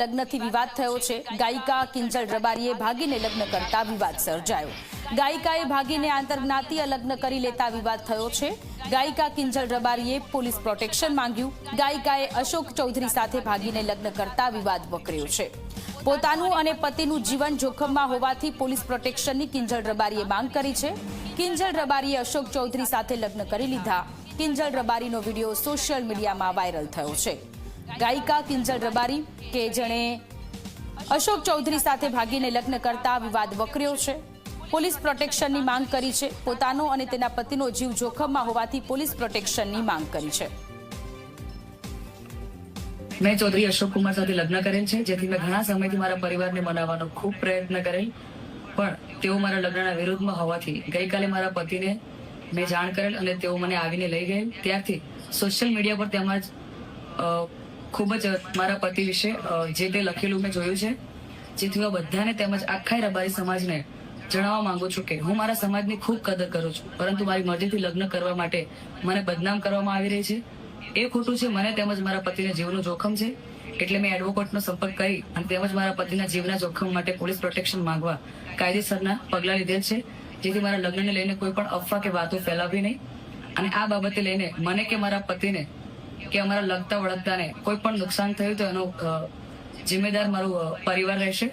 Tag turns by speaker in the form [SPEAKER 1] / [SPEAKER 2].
[SPEAKER 1] લગ્નથી વિવાદ થયો છે। ગાયિકા કિંજલ રબારીએ ભાગીને લગ્ન કરતા વિવાદ સર્જાયો। ગાયિકાએ ભાગીને આંતરજ્ઞાતીય લગ્ન કરી લેતા વિવાદ થયો છે। ગાયિકા કિંજલ રબારીએ પોલીસ પ્રોટેક્શન માંગ્યું। ગાયિકાએ અશોક ચૌધરી સાથે ભાગીને લગ્ન કરતા વિવાદ વકર્યો છે। પોતાનું અને પતિનું જીવન જોખમમાં હોવાથી પોલીસ પ્રોટેક્શનની કિંજલ રબારીએ માંગ કરી છે। કિંજલ રબારીએ અશોક ચૌધરી સાથે લગ્ન કરી લીધા। કિંજલ રબારીનો વિડીયો સોશિયલ મીડિયામાં વાયરલ થયો છે। ગાયિકા કિંજલ રબારી કે જેણે અશોક ચૌધરી સાથે ભાગીને લગ્ન કરતા વિવાદ વકર્યો છે। પોલીસ પ્રોટેક્શનની માંગ કરી છે। પોતાનો અને તેના પતિનો જીવ જોખમમાં હોવાથી પોલીસ પ્રોટેક્શનની માંગ કરી છે।
[SPEAKER 2] મેં ચૌધરી અશોક કુમાર સાથે લગ્ન કરેલ છે, જેથી મેં ઘણા સમયથી મારા પરિવારને મનાવવાનો ખૂબ પ્રયત્ન કરેલ, પણ તેઓ મારા લગ્નના વિરોધમાં હોવાથી ગઈકાલે મારા પતિને મેં જાણ કરેલ અને તેઓ મને આવીને લઈ ગયેલ। ત્યારથી સોશિયલ મીડિયા પર તેમજ ખૂબ જ મારા પતિ વિશે જે તે લખેલું મેં જોયું છે, જેથી હું બધાને તેમજ આખા રબારી સમાજને જણાવવા માંગુ છું કે હું મારા સમાજની ખૂબ કદર કરું છું, પરંતુ મારી મરજીથી લગ્ન કરવા માટે મને બદનામ કરવામાં આવી રહી છે। એ ખોટું છે। મને તેમજ મારા પતિના જીવનું જોખમ છે, એટલે મેં એડવોકેટનો સંપર્ક કરી અને તેમજ મારા પતિના જીવના જોખમ માટે પોલીસ પ્રોટેક્શન માંગવા કાયદેસરના પગલાં લીધેલ છે, જેથી મારા લગ્નને લઈને કોઈ પણ અફવા કે વાતો ફેલાવવી નહીં। અને આ બાબતે લઈને મને કે મારા પતિને કે અમારા લગતા વળગતાને કોઈ પણ નુકસાન થયું તો એનો જિમ્મેદાર મારું પરિવાર રહેશે।